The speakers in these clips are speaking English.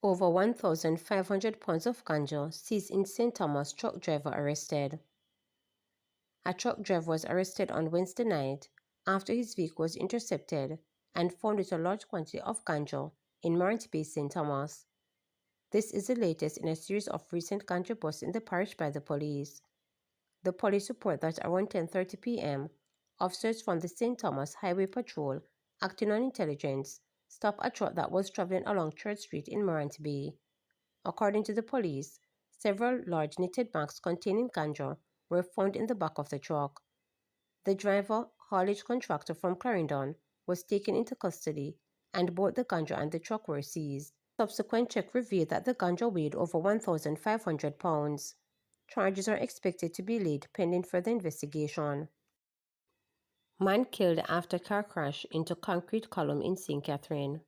Over 1,500 pounds of ganja seized in St. Thomas. Truck driver arrested. A truck driver was arrested on Wednesday night after his vehicle was intercepted and found with a large quantity of ganja in Morant Bay, St. Thomas. This is the latest in a series of recent ganja busts in the parish by the police. The police report that around 10:30 p.m., officers from the St. Thomas Highway Patrol, acting on intelligence, stopped a truck that was traveling along Church Street in Morant Bay. According to the police, several large knitted bags containing ganja were found in the back of the truck. The driver, haulage contractor from Clarendon, was taken into custody, and both the ganja and the truck were seized. Subsequent check revealed that the ganja weighed over 1,500 pounds. Charges are expected to be laid pending further investigation. Man killed after car crash into concrete column in St. Catherine.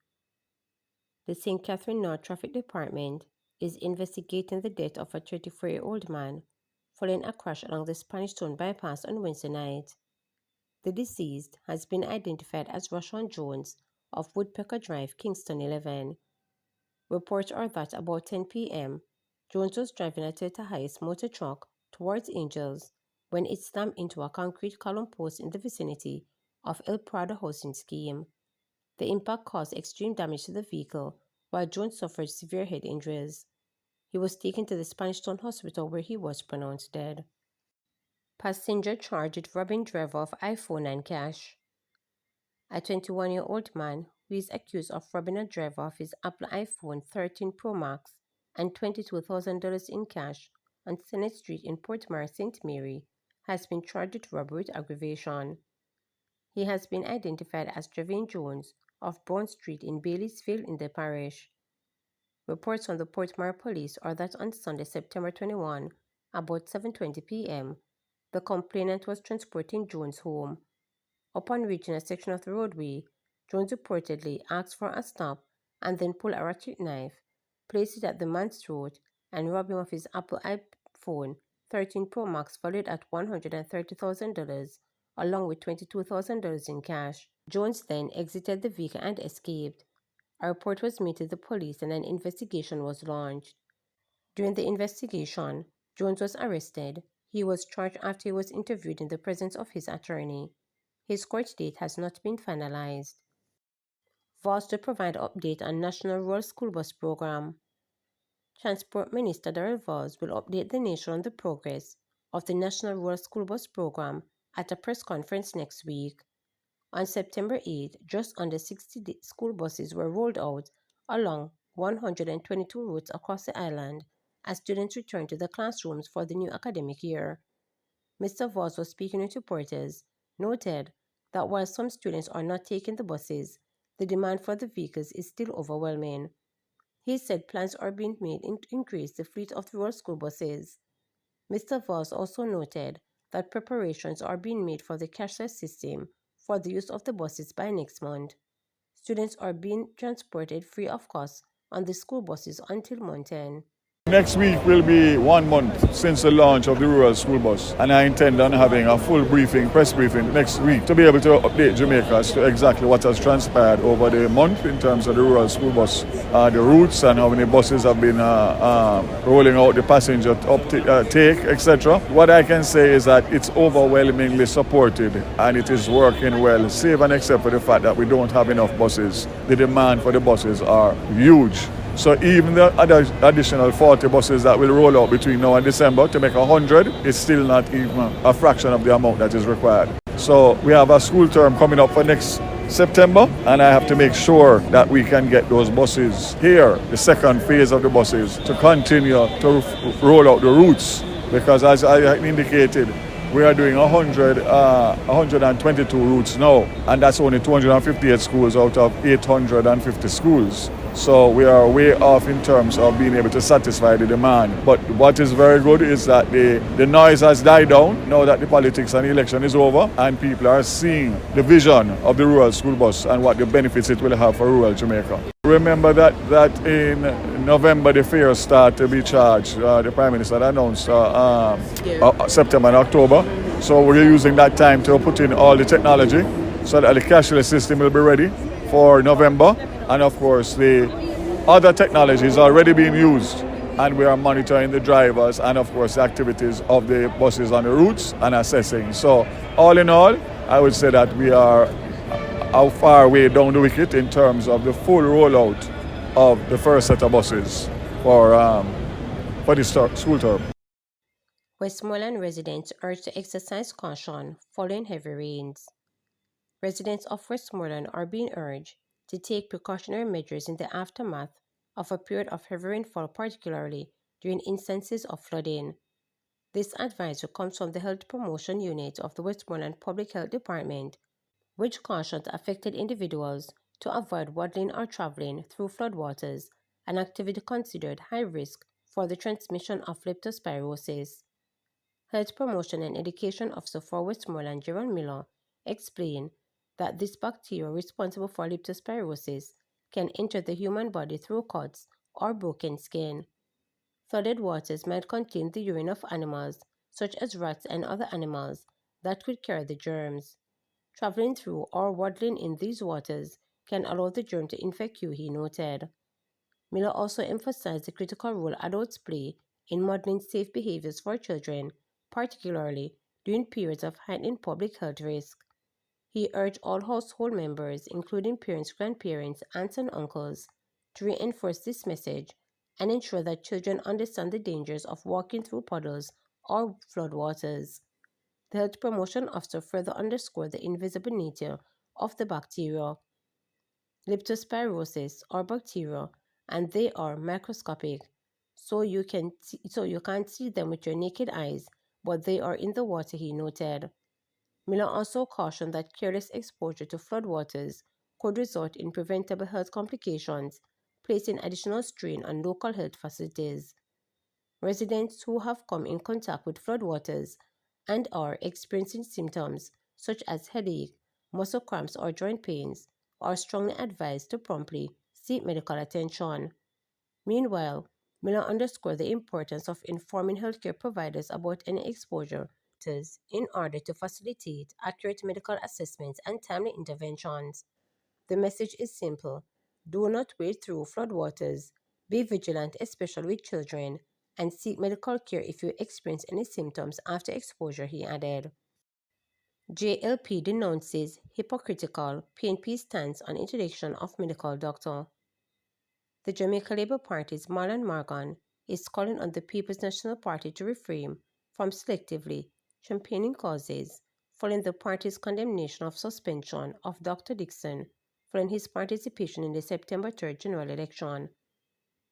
The St. Catherine North Traffic Department is investigating the death of a 34-year-old man following a crash along the Spanish Town bypass on Wednesday night. The deceased has been identified as Rashawn Jones of Woodpecker Drive, Kingston 11. Reports are that about 10 p.m., Jones was driving a Toyota Hiace motor truck towards Angels when it slammed into a concrete column post in the vicinity of El Prado housing scheme. The impact caused extreme damage to the vehicle, while Jones suffered severe head injuries. He was taken to the Spanish Town Hospital where he was pronounced dead. Passenger charged with robbing driver of iPhone and cash. A 21-year-old man who is accused of robbing a driver of his Apple iPhone 13 Pro Max and $22,000 in cash on Senate Street in Portmore, St. Mary, has been charged with robbery with aggravation. He has been identified as Trevain Jones of Brown Street in Baileysville in the parish. Reports from the Portmore police are that on Sunday, September 21, about 7:20 p.m., the complainant was transporting Jones home. Upon reaching a section of the roadway, Jones reportedly asked for a stop and then pulled a ratchet knife, placed it at the man's throat, and robbed him of his Apple iPhone 13 Pro Max valued at $130,000, along with $22,000 in cash. Jones then exited the vehicle and escaped. A report was made to the police and an investigation was launched. During the investigation, Jones was arrested. He was charged after he was interviewed in the presence of his attorney. His court date has not been finalized. Vows to provide update on National Rural School Bus Program. Transport Minister Darrell Voss will update the nation on the progress of the National Rural School Bus Program at a press conference next week. On September 8, just under 60 school buses were rolled out along 122 routes across the island as students returned to the classrooms for the new academic year. Mr. Voss was speaking with reporters, noted that while some students are not taking the buses, the demand for the vehicles is still overwhelming. He said plans are being made to increase the fleet of the rural school buses. Mr. Voss also noted that preparations are being made for the cashless system for the use of the buses by next month. Students are being transported free of cost on the school buses until month end. Next week will be 1 month since the launch of the rural school bus, and I intend on having a full press briefing next week to be able to update Jamaica as to exactly what has transpired over the month in terms of the rural school bus, the routes and how many buses have been rolling out, the passenger uptake, etc. What I can say is that it's overwhelmingly supported and it is working well, save and except for the fact that we don't have enough buses. The demand for the buses are huge. So even the additional 40 buses that will roll out between now and December to make 100 is still not even a fraction of the amount that is required. So we have a school term coming up for next September, and I have to make sure that we can get those buses here, the second phase of the buses, to continue to roll out the routes, because as I indicated, we are doing 122 routes now, and that's only 258 schools out of 850 schools. So we are way off in terms of being able to satisfy the demand. But what is very good is that the noise has died down now that the politics and the election is over, and people are seeing the vision of the rural school bus and what the benefits it will have for rural Jamaica. Remember that in November the fares start to be charged. The Prime Minister announced September and October. So we're using that time to put in all the technology so that the cashless system will be ready for November. And of course, the other technology is already being used. And we are monitoring the drivers and of course the activities of the buses on the routes and assessing. So all in all, I would say that we are how far way down the wicket in terms of the full rollout of the first set of buses for the school term. Westmoreland residents urged to exercise caution following heavy rains. Residents of Westmoreland are being urged to take precautionary measures in the aftermath of a period of heavy rainfall, particularly during instances of flooding. This advisory comes from the Health Promotion Unit of the Westmoreland Public Health Department, which cautions affected individuals to avoid waddling or traveling through floodwaters, an activity considered high risk for the transmission of leptospirosis. Health Promotion and Education Officer for Westmoreland, Gerald Miller, explained that this bacteria responsible for leptospirosis can enter the human body through cuts or broken skin. Flooded waters might contain the urine of animals, such as rats and other animals, that could carry the germs. Traveling through or waddling in these waters can allow the germ to infect you, he noted. Miller also emphasized the critical role adults play in modeling safe behaviors for children, particularly during periods of heightened public health risk. He urged all household members, including parents, grandparents, aunts, and uncles, to reinforce this message and ensure that children understand the dangers of walking through puddles or floodwaters. The health promotion officer further underscored the invisible nature of the bacteria, leptospirosis or bacteria, and they are microscopic, so you can't see them with your naked eyes, but they are in the water, he noted. Miller also cautioned that careless exposure to floodwaters could result in preventable health complications, placing additional strain on local health facilities. Residents who have come in contact with floodwaters and are experiencing symptoms such as headache, muscle cramps, or joint pains are strongly advised to promptly seek medical attention. Meanwhile, Miller underscored the importance of informing healthcare providers about any exposure in order to facilitate accurate medical assessments and timely interventions. The message is simple: do not wade through floodwaters, be vigilant, especially with children, and seek medical care if you experience any symptoms after exposure, he added. JLP denounces hypocritical PNP stance on introduction of medical doctor. The Jamaica Labour Party's Marlon Margan is calling on the People's National Party to refrain from selectively championing causes following the party's condemnation of suspension of Dr. Dixon following his participation in the September 3rd general election.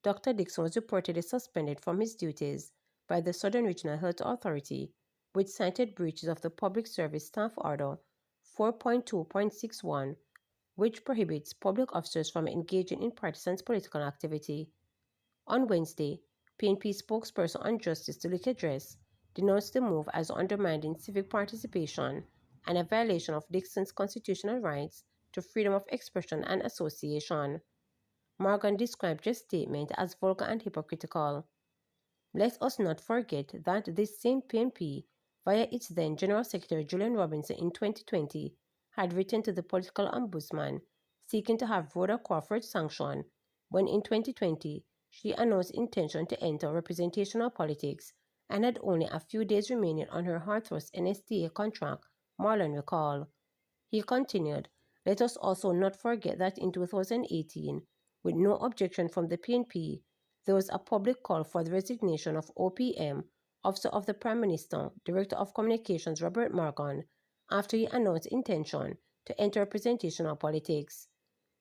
Dr. Dixon was reportedly suspended from his duties by the Southern Regional Health Authority, which cited breaches of the Public Service Staff Order 4.2.61, which prohibits public officers from engaging in partisan political activity. On Wednesday, PNP spokesperson on Justice Delicate Dress denounced the move as undermining civic participation and a violation of Dixon's constitutional rights to freedom of expression and association. Morgan described Dress' statement as vulgar and hypocritical. Let us not forget that this same PNP, via its then General Secretary Julian Robinson in 2020, had written to the political ombudsman seeking to have Rhoda Crawford sanctioned when in 2020 she announced intention to enter representational politics and had only a few days remaining on her hard-thrust NSTA contract, Marlon recalled. He continued, let us also not forget that in 2018, with no objection from the PNP, there was a public call for the resignation of OPM, Officer of the Prime Minister, Director of Communications Robert Morgan, after he announced intention to enter representational politics.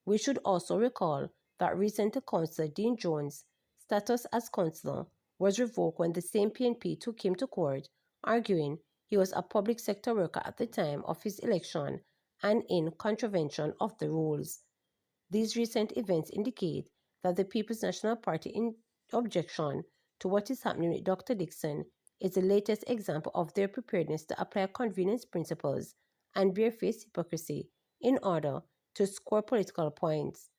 We should also recall that recent Councillor Dean Jones' status as councillor was revoked when the same PNP took him to court, arguing he was a public sector worker at the time of his election and in contravention of the rules. These recent events indicate that the People's National Party in objection to what is happening with Dr. Dixon is the latest example of their preparedness to apply convenience principles and barefaced hypocrisy in order to score political points.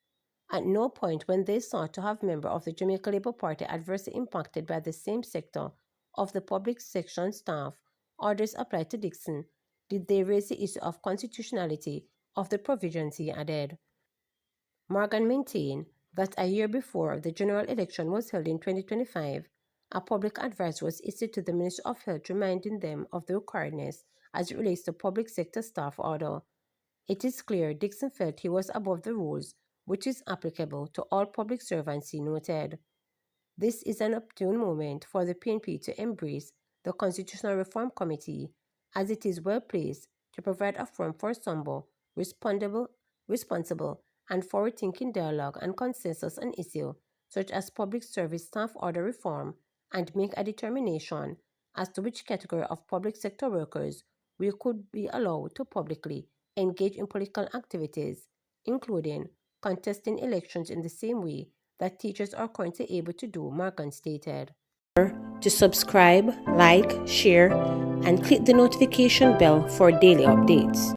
At no point when they sought to have members of the Jamaica Labour Party adversely impacted by the same sector of the public section staff orders applied to Dixon did they raise the issue of constitutionality of the provisions he added. Morgan maintained that a year before the general election was held in 2025, a public advice was issued to the Ministry of Health reminding them of the requiredness as it relates to public sector staff order. It is clear Dixon felt he was above the rules, which is applicable to all public servants, he noted. This is an opportune moment for the PNP to embrace the Constitutional Reform Committee, as it is well placed to provide a forum for somber, responsible, and forward-thinking dialogue and consensus on issues such as public service staff order reform and make a determination as to which category of public sector workers we could be allowed to publicly engage in political activities, including contesting elections in the same way that teachers are currently able to do, Morgan stated. To subscribe, like, share, and click the notification bell for daily updates.